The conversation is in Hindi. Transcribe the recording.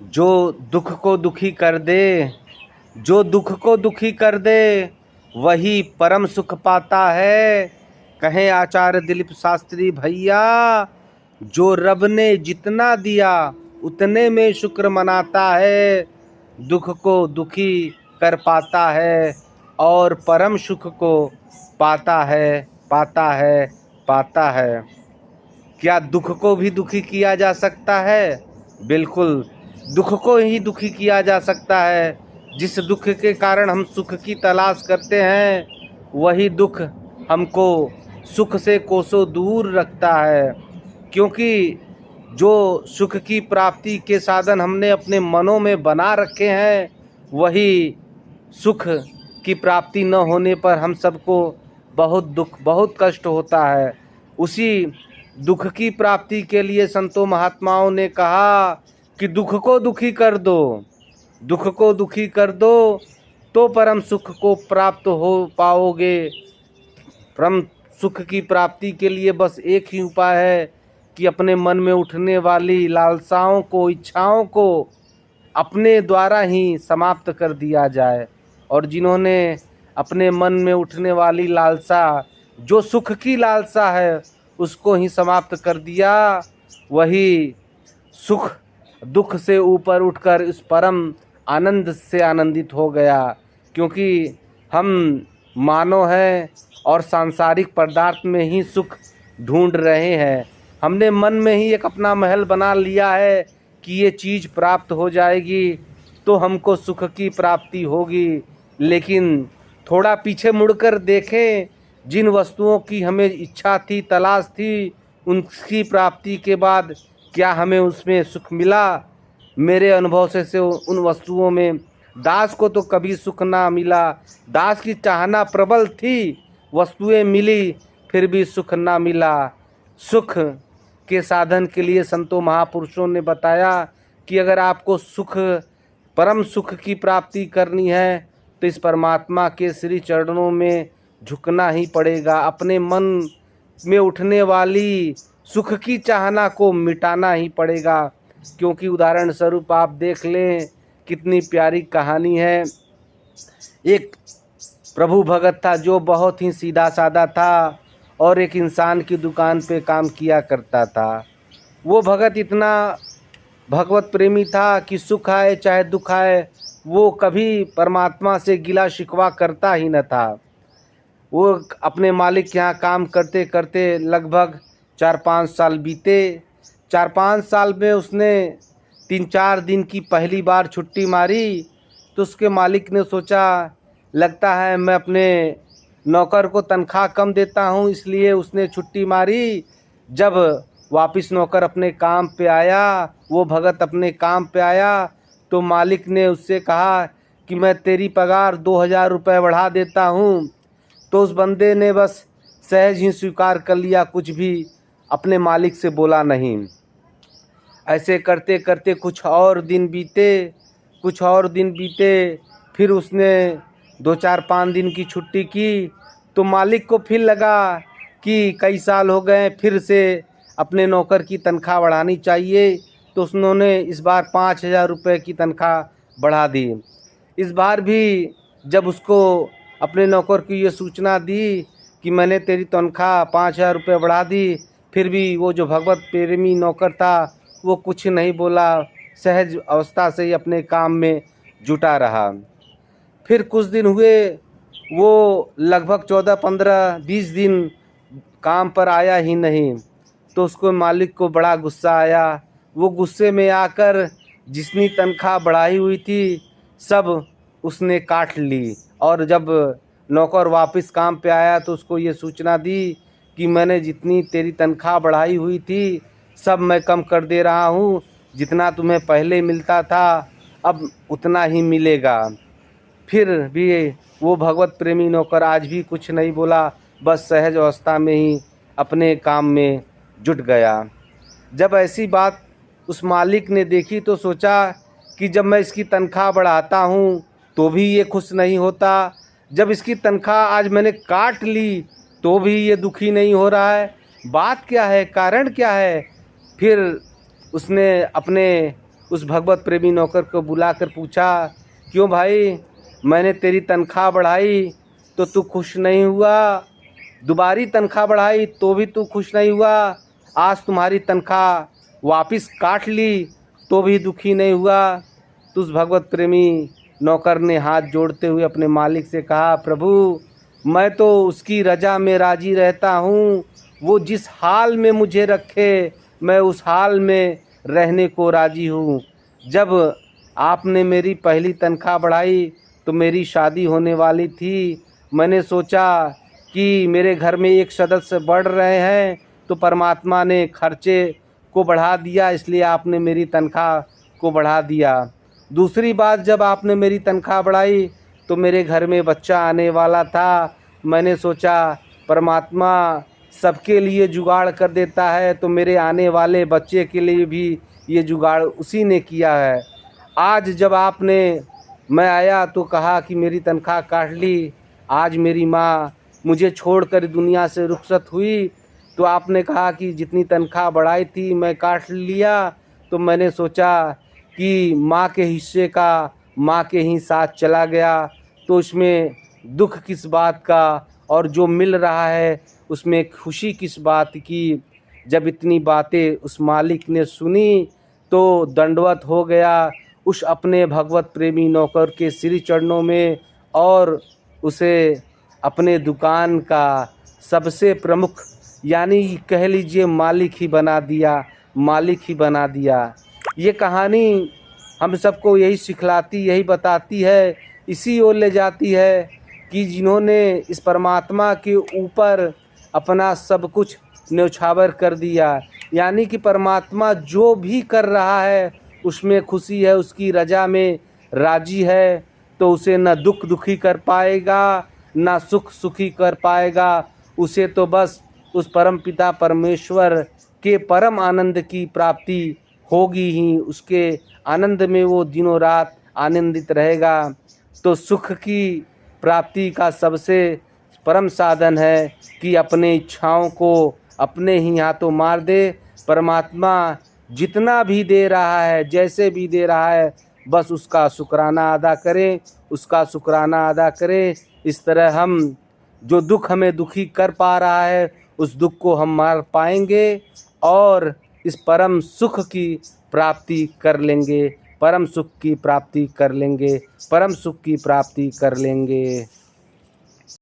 जो दुख को दुखी कर दे, जो दुख को दुखी कर दे वही परम सुख पाता है। कहें आचार्य दिलीप शास्त्री भैया, जो रब ने जितना दिया उतने में शुक्र मनाता है, दुख को दुखी कर पाता है और परम सुख को पाता है, पाता है, पाता है। क्या दुख को भी दुखी किया जा सकता है? बिल्कुल, दुख को ही दुखी किया जा सकता है। जिस दुख के कारण हम सुख की तलाश करते हैं, वही दुख हमको सुख से कोसों दूर रखता है। क्योंकि जो सुख की प्राप्ति के साधन हमने अपने मनों में बना रखे हैं, वही सुख की प्राप्ति न होने पर हम सबको बहुत दुख, बहुत कष्ट होता है। उसी दुख की प्राप्ति के लिए संतों महात्माओं ने कहा कि दुख को दुखी कर दो, दुख को दुखी कर दो तो परम सुख को प्राप्त हो पाओगे। परम सुख की प्राप्ति के लिए बस एक ही उपाय है कि अपने मन में उठने वाली लालसाओं को, इच्छाओं को अपने द्वारा ही समाप्त कर दिया जाए। और जिन्होंने अपने मन में उठने वाली लालसा, जो सुख की लालसा है, उसको ही समाप्त कर दिया, वही सुख दुख से ऊपर उठकर इस परम आनंद से आनंदित हो गया। क्योंकि हम मानव हैं और सांसारिक पदार्थ में ही सुख ढूंढ रहे हैं। हमने मन में ही एक अपना महल बना लिया है कि ये चीज़ प्राप्त हो जाएगी तो हमको सुख की प्राप्ति होगी। लेकिन थोड़ा पीछे मुड़कर देखें, जिन वस्तुओं की हमें इच्छा थी, तलाश थी, उनकी प्राप्ति के बाद क्या हमें उसमें सुख मिला? मेरे अनुभव से उन वस्तुओं में दास को तो कभी सुख ना मिला। दास की चाहना प्रबल थी, वस्तुएं मिली फिर भी सुख ना मिला। सुख के साधन के लिए संतों महापुरुषों ने बताया कि अगर आपको सुख, परम सुख की प्राप्ति करनी है तो इस परमात्मा के श्री चरणों में झुकना ही पड़ेगा। अपने मन में उठने वाली सुख की चाहना को मिटाना ही पड़ेगा। क्योंकि उदाहरण स्वरूप आप देख लें, कितनी प्यारी कहानी है। एक प्रभु भगत था जो बहुत ही सीधा साधा था और एक इंसान की दुकान पे काम किया करता था। वो भगत इतना भगवत प्रेमी था कि सुख आए चाहे दुख आए, वो कभी परमात्मा से गिला शिकवा करता ही न था। वो अपने मालिक के यहाँ काम करते करते लगभग 4-5 साल बीते। 4-5 साल में उसने 3-4 दिन की पहली बार छुट्टी मारी तो उसके मालिक ने सोचा, लगता है मैं अपने नौकर को तनख्वाह कम देता हूँ, इसलिए उसने छुट्टी मारी। जब वापस नौकर अपने काम पे आया, वो भगत अपने काम पे आया, तो मालिक ने उससे कहा कि मैं तेरी पगार 2000 रुपये बढ़ा देता हूँ। तो उस बंदे ने बस सहज ही स्वीकार कर लिया, कुछ भी अपने मालिक से बोला नहीं। ऐसे करते करते कुछ और दिन बीते, कुछ और दिन बीते। फिर उसने 2-4-5 दिन की छुट्टी की तो मालिक को फिर लगा कि कई साल हो गए, फिर से अपने नौकर की तनख्वाह बढ़ानी चाहिए। तो उन्होंने इस बार 5000 रुपये की तनख्वाह बढ़ा दी। इस बार भी जब उसको अपने नौकर की ये सूचना दी कि मैंने तेरी तनख्वाह 5000 रुपये बढ़ा दी, फिर भी वो जो भगवत प्रेमी नौकर था वो कुछ नहीं बोला, सहज अवस्था से ही अपने काम में जुटा रहा। फिर कुछ दिन हुए, वो लगभग 14-15-20 दिन काम पर आया ही नहीं। तो उसको मालिक को बड़ा गुस्सा आया। वो गुस्से में आकर जितनी तनख्वाह बढ़ाई हुई थी सब उसने काट ली। और जब नौकर वापस काम पे आया तो उसको ये सूचना दी कि मैंने जितनी तेरी तनख्वाह बढ़ाई हुई थी सब मैं कम कर दे रहा हूँ, जितना तुम्हें पहले मिलता था अब उतना ही मिलेगा। फिर भी वो भगवत प्रेमी नौकर आज भी कुछ नहीं बोला, बस सहज अवस्था में ही अपने काम में जुट गया। जब ऐसी बात उस मालिक ने देखी तो सोचा कि जब मैं इसकी तनख्वाह बढ़ाता हूँ तो भी ये खुश नहीं होता, जब इसकी तनख्वाह आज मैंने काट ली तो भी ये दुखी नहीं हो रहा है, बात क्या है, कारण क्या है? फिर उसने अपने उस भगवत प्रेमी नौकर को बुलाकर पूछा, क्यों भाई, मैंने तेरी तनख्वाह बढ़ाई तो तू खुश नहीं हुआ, दोबारी तनख्वाह बढ़ाई तो भी तू खुश नहीं हुआ, आज तुम्हारी तनख्वाह वापस काट ली तो भी दुखी नहीं हुआ। तो उस भगवत प्रेमी नौकर ने हाथ जोड़ते हुए अपने मालिक से कहा, प्रभु, मैं तो उसकी रजा में राजी रहता हूँ, वो जिस हाल में मुझे रखे मैं उस हाल में रहने को राजी हूँ। जब आपने मेरी पहली तनख्वाह बढ़ाई तो मेरी शादी होने वाली थी, मैंने सोचा कि मेरे घर में एक सदस्य बढ़ रहे हैं तो परमात्मा ने खर्चे को बढ़ा दिया, इसलिए आपने मेरी तनख्वाह को बढ़ा दिया। दूसरी बात, जब आपने मेरी तनख्वाह बढ़ाई तो मेरे घर में बच्चा आने वाला था, मैंने सोचा परमात्मा सबके लिए जुगाड़ कर देता है तो मेरे आने वाले बच्चे के लिए भी ये जुगाड़ उसी ने किया है। आज जब आपने मैं आया तो कहा कि मेरी तनख्वाह काट ली, आज मेरी माँ मुझे छोड़कर दुनिया से रुखसत हुई तो आपने कहा कि जितनी तनख्वाह बढ़ाई थी मैं काट लिया, तो मैंने सोचा कि माँ के हिस्से का माँ के ही साथ चला गया तो उसमें दुख किस बात का, और जो मिल रहा है उसमें खुशी किस बात की। जब इतनी बातें उस मालिक ने सुनी तो दंडवत हो गया उस अपने भगवत प्रेमी नौकर के श्री चरणों में और उसे अपने दुकान का सबसे प्रमुख यानी कह लीजिए मालिक ही बना दिया, मालिक ही बना दिया। ये कहानी हम सबको यही सिखलाती, यही बताती है, इसी ओर ले जाती है कि जिन्होंने इस परमात्मा के ऊपर अपना सब कुछ न्यौछावर कर दिया, यानी कि परमात्मा जो भी कर रहा है उसमें खुशी है, उसकी रजा में राजी है, तो उसे न दुख दुखी कर पाएगा ना सुख सुखी कर पाएगा। उसे तो बस उस परम पिता परमेश्वर के परम आनंद की प्राप्ति होगी ही, उसके आनंद में वो दिनों रात आनंदित रहेगा। तो सुख की प्राप्ति का सबसे परम साधन है कि अपने इच्छाओं को अपने ही हाथों मार दे। परमात्मा जितना भी दे रहा है, जैसे भी दे रहा है, बस उसका शुक्राना अदा करें, उसका शुक्राना अदा करें। इस तरह हम जो दुख हमें दुखी कर पा रहा है उस दुख को हम मार पाएंगे और इस परम सुख की प्राप्ति कर लेंगे, परम सुख की प्राप्ति कर लेंगे, परम सुख की प्राप्ति कर लेंगे।